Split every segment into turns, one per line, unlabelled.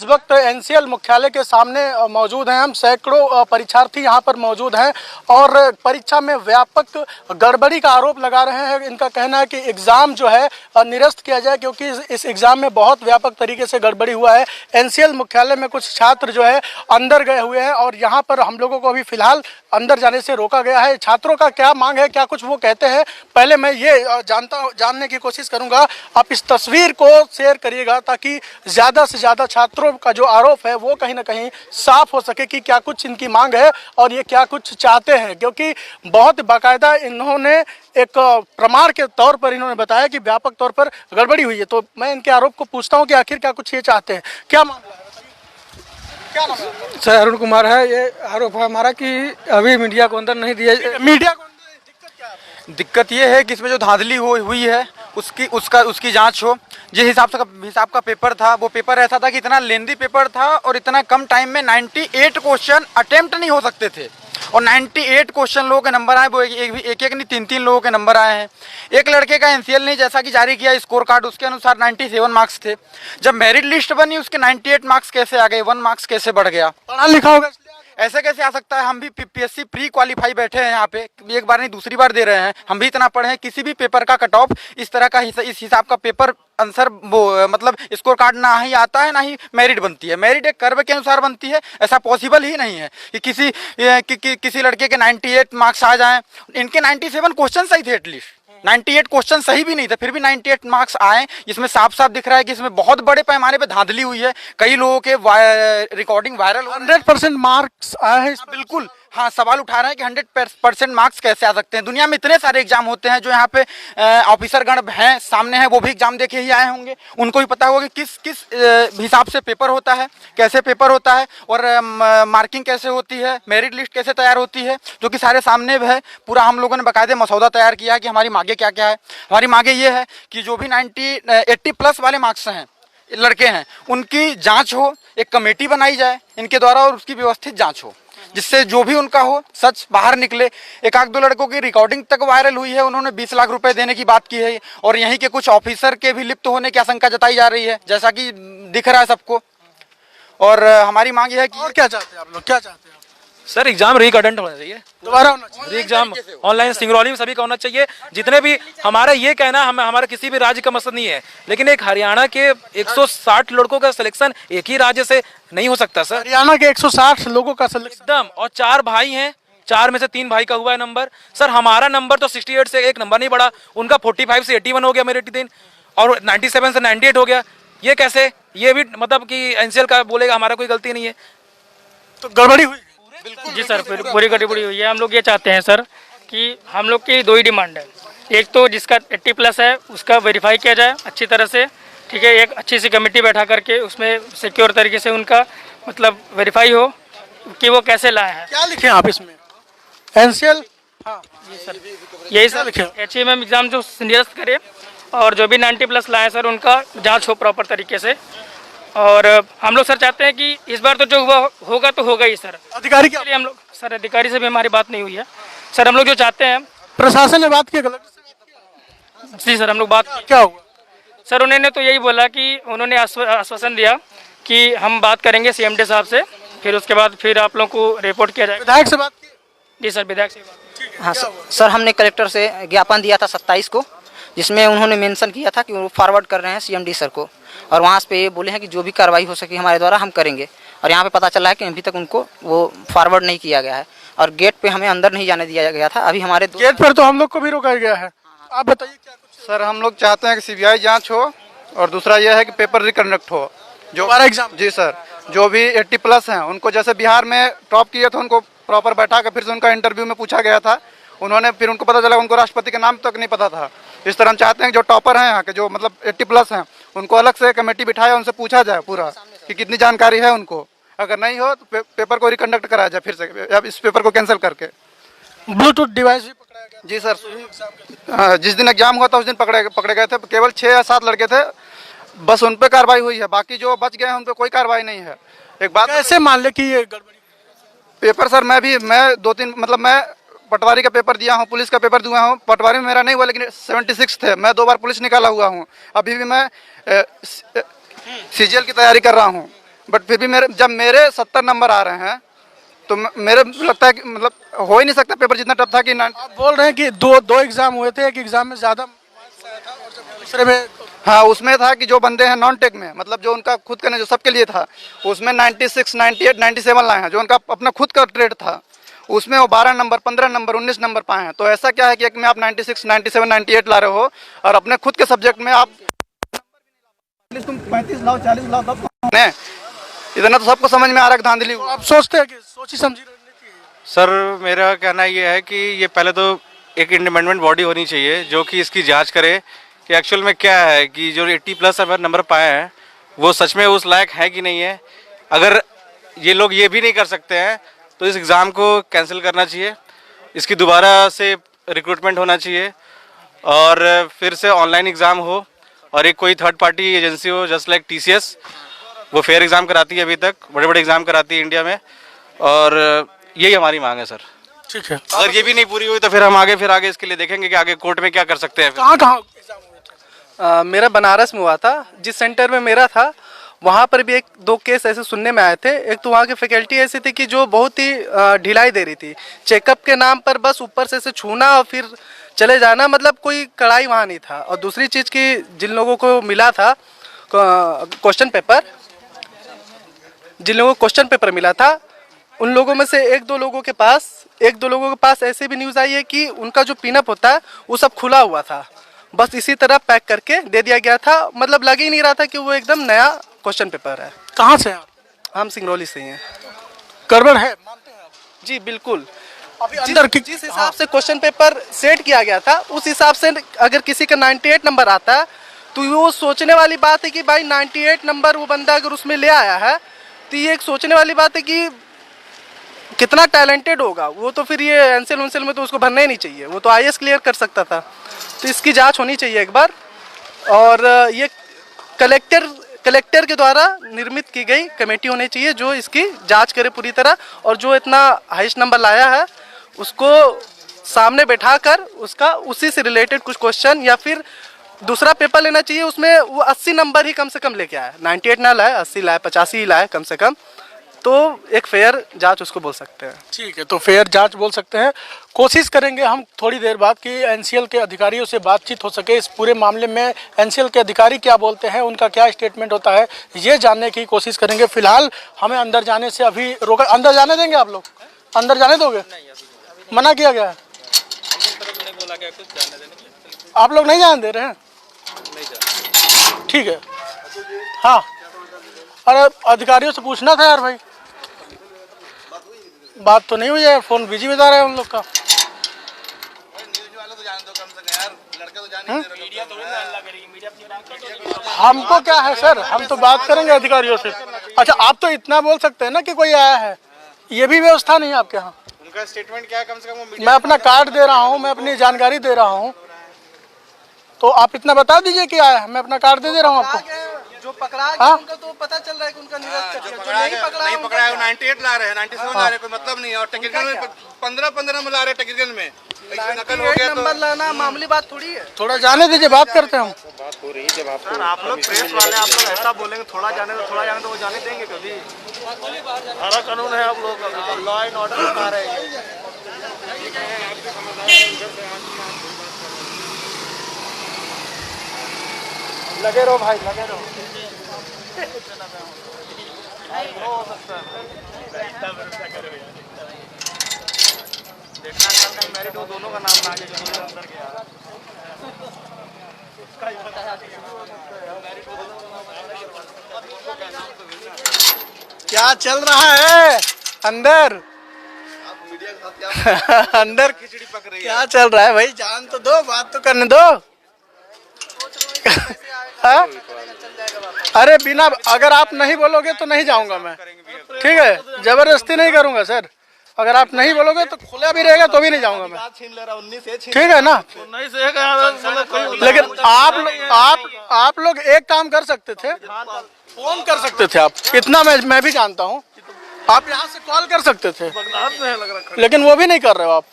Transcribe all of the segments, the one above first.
इस वक्त एनसीएल मुख्यालय के सामने मौजूद हैं हम। सैकड़ों परीक्षार्थी यहां पर मौजूद हैं और परीक्षा में व्यापक गड़बड़ी का आरोप लगा रहे हैं। इनका कहना है कि एग्ज़ाम जो है निरस्त किया जाए क्योंकि इस एग्ज़ाम में बहुत व्यापक तरीके से गड़बड़ी हुआ है। एनसीएल मुख्यालय में कुछ छात्र जो है अंदर गए हुए हैं और यहाँ पर हम लोगों को अभी फ़िलहाल अंदर जाने से रोका गया है। छात्रों का क्या मांग है, क्या कुछ वो कहते हैं, पहले मैं ये जानने की कोशिश करूँगा। आप इस तस्वीर को शेयर करिएगा ताकि ज़्यादा से ज़्यादा छात्रों का जो आरोप है वो कहीं ना कहीं साफ हो सके कि क्या कुछ इनकी मांग है और ये क्या कुछ चाहते हैं, क्योंकि बहुत बाकायदा इन्होंने एक प्रमाण के तौर पर इन्होंने बताया कि व्यापक तौर पर गड़बड़ी हुई है। तो मैं इनके आरोप को पूछता हूं कि आखिर क्या कुछ ये चाहते हैं, क्या मामला है, क्या नाम है?
सर अरुण कुमार है। ये आरोप है हमारा कि अभी मीडिया को अंदर नहीं दिया।
मीडिया को दिक्कत क्या है?
दिक्कत ये है कि इसमें जो धांधली हुई है उसकी जांच हो। जिस हिसाब का पेपर था वो पेपर ऐसा था कि इतना लेंदी पेपर था और इतना कम टाइम में 98 क्वेश्चन अटेम्प्ट नहीं हो सकते थे और 98 क्वेश्चन लोगों के नंबर आए, वो एक नहीं 3 लोगों के नंबर आए हैं। एक लड़के का एनसीएल ने जैसा कि जारी किया स्कोर कार्ड, उसके अनुसार 97 मार्क्स थे। जब मेरिट लिस्ट बनी उसके 98 मार्क्स कैसे आ गए, 1 मार्क्स कैसे बढ़ गया?
पढ़ा लिखा होगा,
ऐसे कैसे आ सकता है? हम भी पीपीएससी प्री क्वालिफाई बैठे हैं यहाँ पे, एक बार नहीं दूसरी बार दे रहे हैं। हम भी इतना पढ़े हैं, किसी भी पेपर का कट ऑफ इस तरह का इस हिसाब का पेपर आंसर वो मतलब स्कोर कार्ड ना ही आता है ना ही मेरिट बनती है। मेरिट एक कर्व के अनुसार बनती है, ऐसा पॉसिबल ही नहीं है कि किसी लड़के के 98 मार्क्स आ जाएं। इनके 97 क्वेश्चन सही थे, एटलीस्ट 98 क्वेश्चन सही भी नहीं थे, फिर भी 98 मार्क्स आए। इसमें साफ साफ दिख रहा है कि इसमें बहुत बड़े पैमाने पे धांधली हुई है। कई लोगों के रिकॉर्डिंग वायरल,
100% मार्क्स आए हैं।
बिल्कुल हाँ, सवाल उठा रहे हैं कि 100% मार्क्स कैसे आ सकते हैं? दुनिया में इतने सारे एग्जाम होते हैं, जो यहाँ पे ऑफिसर गण हैं सामने हैं, वो भी एग्जाम देके ही आए होंगे, उनको भी पता होगा कि किस हिसाब से पेपर होता है, कैसे पेपर होता है और मार्किंग कैसे होती है, मेरिट लिस्ट कैसे तैयार होती है, जो कि सारे सामने है। पूरा हम लोगों ने बाकायदे मसौदा तैयार किया है कि हमारी मांगे क्या क्या है। हमारी मांगे ये है कि जो भी 80 प्लस वाले मार्क्स हैं, लड़के हैं, उनकी जाँच हो, एक कमेटी बनाई जाए इनके द्वारा और उसकी व्यवस्थित जाँच हो, जिससे जो भी उनका हो सच बाहर निकले। एक आध दो लड़कों की रिकॉर्डिंग तक वायरल हुई है, उन्होंने 20 लाख रुपए देने की बात की है और यहीं के कुछ ऑफिसर के भी लिप्त होने की आशंका जताई जा रही है, जैसा कि दिख रहा है सबको। और हमारी मांग यह है कि
और क्या चाहते हैं आप लोग, क्या चाहते हैं?
सर एग्जाम रीकंडक्ट होना चाहिए,
दोबारा होना चाहिए।
एग्जाम ऑनलाइन सिंगरौली में सभी का होना चाहिए। जितने भी हमारा ये कहना, हमारा किसी भी राज्य का मकसद नहीं है, लेकिन एक हरियाणा के 160 लड़कों का सिलेक्शन एक ही राज्य से नहीं हो सकता सर।
हरियाणा के 160 लोगों का सिलेक्शन
एकदम, और 4 भाई हैं, 4 में से 3 भाई का हुआ है नंबर। सर हमारा नंबर तो 68 से एक नंबर नहीं बढ़ा, उनका 45 से 81 हो गया मेरिट दिन, और 97 से 98 हो गया। ये कैसे? ये भी मतलब कि एनसीएल का बोलेगा हमारा कोई गलती नहीं है,
तो गड़बड़ी हुई।
जी सर, पूरी गड़बड़ी हुई है। हम लोग ये चाहते हैं सर कि हम लोग की 2 ही डिमांड है। एक तो जिसका 80 प्लस है उसका वेरीफाई किया जाए अच्छी तरह से, ठीक है, एक अच्छी सी कमेटी बैठा करके उसमें सिक्योर तरीके से उनका मतलब वेरीफाई हो कि वो कैसे लाए हैं।
क्या लिखे आप इसमें? एनसीएल, हाँ
जी सर, यही सर, HMM एग्ज़ाम जो निरस्त करे और जो भी 90 प्लस लाए सर उनका जाँच हो प्रॉपर तरीके से। और हम लोग सर चाहते हैं कि इस बार तो जो हुआ होगा तो होगा ही सर।
अधिकारी क्या?
हम लोग सर अधिकारी से भी हमारी बात नहीं हुई है सर। हम लोग जो चाहते हैं,
प्रशासन ने बात की, गलत?
जी सर, हम लोग बात
क्या हुआ
सर? उन्होंने तो यही बोला कि उन्होंने आश्वासन दिया कि हम बात करेंगे CMD साहब से, फिर उसके बाद फिर आप लोगों को रिपोर्ट किया जाएगा।
विधायक से बात की?
जी सर, विधायक से बात।
हाँ सर, हमने कलेक्टर से ज्ञापन दिया था 27 को, जिसमें उन्होंने मेंशन किया था कि वो फॉरवर्ड कर रहे हैं CMD सर को, और वहाँ पे ये बोले हैं कि जो भी कार्रवाई हो सके हमारे द्वारा हम करेंगे। और यहाँ पे पता चला है कि अभी तक उनको वो फॉरवर्ड नहीं किया गया है और गेट पे हमें अंदर नहीं जाने दिया गया था। अभी हमारे
गेट पर तो हम लोग को भी रोका गया है। आप बताइए क्या कुछ?
सर हम लोग चाहते हैं कि CBI जाँच हो और दूसरा यह है कि पेपर रिकंडक्ट हो। जो
दोबारा एग्जाम?
जी सर, जो भी 80 प्लस हैं उनको, जैसे बिहार में टॉप किए थे उनको प्रॉपर बैठा कर फिर से उनका इंटरव्यू में पूछा गया था, उन्होंने फिर उनको पता चला उनको राष्ट्रपति के नाम तक नहीं पता था। इस तरह हम चाहते हैं कि जो टॉपर हैं यहाँ के, जो मतलब 80 प्लस हैं, उनको अलग से कमेटी बिठाया, उनसे पूछा जाए पूरा कि कितनी जानकारी है उनको। अगर नहीं हो तो पेपर को रिकंडक्ट कराया जाए फिर से, अब इस पेपर को कैंसिल करके।
ब्लूटूथ डिवाइस भी पकड़ाया गया?
जी सर, हाँ, जिस दिन एग्जाम हुआ था उस दिन पकड़े गए थे, केवल 6 या 7 लड़के थे, बस उन पर कार्रवाई हुई है, बाकी जो बच गए हैं उन पर कोई कार्रवाई नहीं है। एक बात
कैसे मान ले कि ये गड़बड़ी?
पेपर सर मैं 2-3 मतलब मैं पटवारी का पेपर दिया हूँ, पुलिस का पेपर दिया हूँ। पटवारी में मेरा नहीं हुआ, लेकिन 76 थे, मैं 2 बार पुलिस निकाला हुआ हूँ। अभी भी मैं CGL की तैयारी कर रहा हूँ।
बट फिर भी जब मेरे 70 नंबर आ रहे हैं तो मेरे लगता है कि मतलब हो ही नहीं सकता पेपर जितना टफ था कि
आप बोल रहे हैं कि दो एग्जाम हुए थे, एक एग्जाम में ज़्यादा मार्क्स आया था और जब दूसरे में
हाँ उसमें था कि जो बंदे हैं नॉन टेक में मतलब जो उनका खुद का जो सबके लिए था उसमें 96, 98, 97 लाए हैं जो उनका अपना खुद का ट्रेड था उसमें वो 12 नंबर, 15 नंबर, 19 नंबर पाए हैं। तो ऐसा क्या है कि एक में आप 96, 97, 98 ला रहे हो और अपने खुद के सब्जेक्ट में आप तुम 35 लाओ, 40 लाओ तब इतना तो सबको समझ में आ रहा है धांधली।
आप सोचते हैं कि सोची समझी रणनीति है?
सर मेरा कहना ये है कि ये पहले तो एक इंडिपेंडेंट बॉडी होनी चाहिए जो कि इसकी जांच करे कि एक्चुअल में क्या है कि जो 80+ अगर नंबर पाए हैं वो सच में उस लायक है कि नहीं है। अगर ये लोग ये भी नहीं कर सकते हैं तो इस एग्ज़ाम को कैंसिल करना चाहिए, इसकी दोबारा से रिक्रूटमेंट होना चाहिए और फिर से ऑनलाइन एग्ज़ाम हो और एक कोई थर्ड पार्टी एजेंसी हो जस्ट लाइक TCS, वो फेयर एग्ज़ाम कराती है, अभी तक बड़े बड़े एग्ज़ाम कराती है इंडिया में और यही हमारी मांग है सर।
ठीक है,
अगर ये भी नहीं पूरी हुई तो फिर हम आगे इसके लिए देखेंगे कि आगे कोर्ट में क्या कर सकते हैं।
कहाँ कहाँ एग्जाम हुए थे?
मेरा बनारस में हुआ था। जिस सेंटर में मेरा था वहाँ पर भी 1-2 केस ऐसे सुनने में आए थे। एक तो वहाँ की फैकल्टी ऐसी थी कि जो बहुत ही ढिलाई दे रही थी, चेकअप के नाम पर बस ऊपर से छूना और फिर चले जाना, मतलब कोई कड़ाई वहाँ नहीं था। और दूसरी चीज़ कि जिन लोगों को मिला था क्वेश्चन पेपर, जिन लोगों को क्वेश्चन पेपर मिला था उन लोगों में से एक दो लोगों के पास ऐसे भी न्यूज़ आई है कि उनका जो पिनअप होता है वो सब खुला हुआ था, बस इसी तरह पैक करके दे दिया गया था। मतलब लग ही नहीं रहा था कि वो एकदम नया क्वेश्चन पेपर है।
कहाँ से हैं आप?
हम सिंगरौली से ही हैं।
गड़बड़ है मानते हैं आप?
जी बिल्कुल।
अभी अंदर
जिस हिसाब से क्वेश्चन पेपर सेट किया गया था उस हिसाब से अगर किसी का 98 नंबर आता है तो वो सोचने वाली बात है कि भाई 98 नंबर वो बंदा अगर उसमें ले आया है तो ये एक सोचने वाली बात है कि कितना टैलेंटेड होगा वो। तो फिर ये एनसेल में तो उसको भरना ही नहीं चाहिए, वो तो IAS क्लियर कर सकता था। तो इसकी जांच होनी चाहिए एक बार। और ये कलेक्टर के द्वारा निर्मित की गई कमेटी होनी चाहिए जो इसकी जांच करे पूरी तरह, और जो इतना हाईएस्ट नंबर लाया है उसको सामने बैठाकर उसका उसी से रिलेटेड कुछ क्वेश्चन या फिर दूसरा पेपर लेना चाहिए। उसमें वो 80 नंबर ही कम से कम लेके आया, 98 ना लाए, 80 लाए, 85 ही लाए कम से कम। तो एक फेयर जांच उसको बोल सकते हैं।
ठीक है, तो फेयर जांच बोल सकते हैं। कोशिश करेंगे हम थोड़ी देर बाद कि NCL के अधिकारियों से बातचीत हो सके इस पूरे मामले में। NCL के अधिकारी क्या बोलते हैं, उनका क्या स्टेटमेंट होता है, ये जानने की कोशिश करेंगे। फिलहाल हमें अंदर जाने से अभी रोका। अंदर जाने देंगे आप लोग? अंदर जाने दोगे? मना किया गया है? आप लोग नहीं जाने दे रहे हैं? ठीक है, हाँ। अरे अधिकारियों से पूछना था यार भाई, बात तो नहीं हुई है, फोन बिजी बता रहे हैं उन लोग का। हमको क्या है सर, हम तो बात करेंगे अधिकारियों से। अच्छा, आप तो इतना बोल सकते हैं ना कि कोई आया है, ये भी व्यवस्था नहीं है आपके यहाँ?
उनका स्टेटमेंट क्या है कम से कम?
मैं अपना कार्ड दे रहा हूँ, मैं अपनी जानकारी दे रहा हूँ, तो आप इतना बता दीजिए कि आया है। मैं अपना कार्ड दे रहा हूँ आपको।
जो पकड़ा गया उनका तो पता चल रहा है कि उनका निरस्त है। जो नहीं पकड़ा है
98 ला रहे हैं, 97 ला रहे हैं, कोई मतलब नहीं है। और टेक्निकल में 15 में ला रहे हैं, टेक्निकल में नकल हो गया।
नंबर लाना मामूली बात थोड़ी है।
थोड़ा जाने दीजिए, बात करते हैं हम।
बात हो रही है जब आप लोग प्रेस वाले आप लोग ऐसा बोलेंगे थोड़ा जाने तो वो जाने देंगे कभी? सारा कानून है, आप लोग लॉ एंड ऑर्डर बना रहे हैं।
लगे रहो भाई, लगे रहो।
दोनों का नाम ना अंदर गया।
क्या चल रहा है अंदर? अंदर
खिचड़ी पक रही है।
क्या चल रहा है भाई? जान तो दो, बात तो करने दो। हाँ? अरे बिना, अगर आप नहीं बोलोगे तो नहीं जाऊंगा मैं, ठीक है? जबरदस्ती नहीं करूंगा सर। अगर आप नहीं बोलोगे तो खुला भी रहेगा तो भी नहीं जाऊंगा मैं, ठीक है ना? लेकिन आप लोग एक काम कर सकते थे, फोन कर सकते थे आप, इतना मैं भी जानता हूँ। आप यहाँ से कॉल कर सकते थे, लेकिन वो भी नहीं कर रहे हो आप।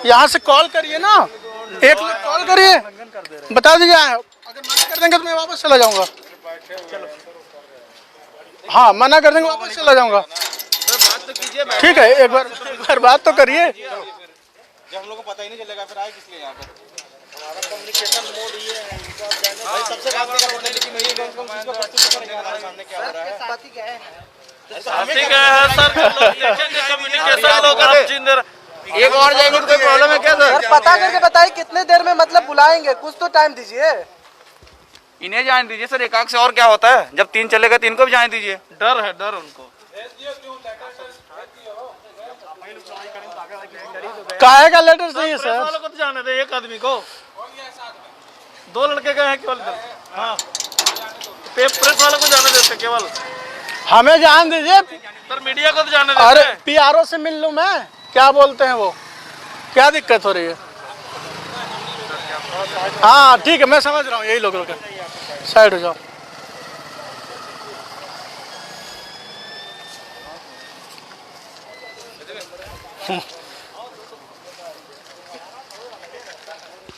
यहाँ से कॉल करिए ना, एक लोग कॉल करिए, बता दीजिए। अगर मना कर देंगे तो मैं वापस चला जाऊंगा। हाँ मना कर देंगे, वापस चला जाऊंगा। ठीक है, एक बार बात तो करिए।
जब हम लोग को पता ही नहीं चलेगा फिर आए किस लिए यहाँ पर।
हमारा कम्युनिकेशन मोड ये है, इनको आप जाने भाई सबसे बात करना पड़ता है, लेकिन वही है उनको चीज को प्रस्तुत करने का सामने क्या हो रहा है।
साथी क्या है
एक और जाएंगे तो कोई प्रॉब्लम है क्या सर?
पता करके बताइए कितने देर में मतलब बुलाएंगे, कुछ तो टाइम दीजिए।
इन्हें जाने दीजिए सर, एकाक से और क्या होता है, जब 3 चलेगा तो इनको भी जाने दीजिए।
डर है, डर उनको।
काहे का लेटर चाहिए
प्रेस
सर?
वालों को तो जाने दे, एक आदमी को, 2 लड़के गए हैं केवल इधर। हाँ, प्रेस वालों को जाने देते केवल,
हमें जान दीजिए।
सर मीडिया को तो जाने
अरे
देते।
पीआरओ से मिल लूं मैं, क्या बोलते हैं वो, क्या दिक्कत हो रही है? हाँ ठीक है, मैं समझ रहा हूँ, यही लोग रुके, साइड हो जाओ।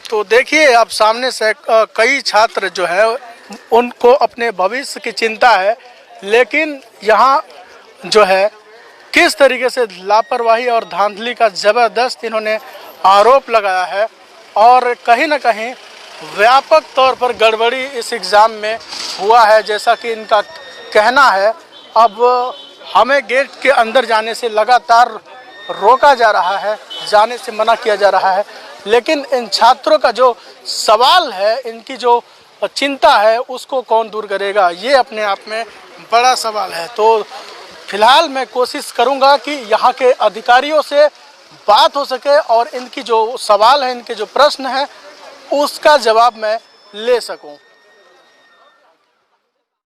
तो देखिए अब सामने से कई छात्र जो है उनको अपने भविष्य की चिंता है, लेकिन यहाँ जो है किस तरीके से लापरवाही और धांधली का ज़बरदस्त इन्होंने आरोप लगाया है और कहीं ना कहीं व्यापक तौर पर गड़बड़ी इस एग्ज़ाम में हुआ है, जैसा कि इनका कहना है। अब हमें गेट के अंदर जाने से लगातार रोका जा रहा है, जाने से मना किया जा रहा है, लेकिन इन छात्रों का जो सवाल है, इनकी जो चिंता है, उसको कौन दूर करेगा, ये अपने आप में बड़ा सवाल है। तो फिलहाल मैं कोशिश करूंगा कि यहाँ के अधिकारियों से बात हो सके और इनकी जो सवाल है, इनके जो प्रश्न हैं, उसका जवाब मैं ले सकूं।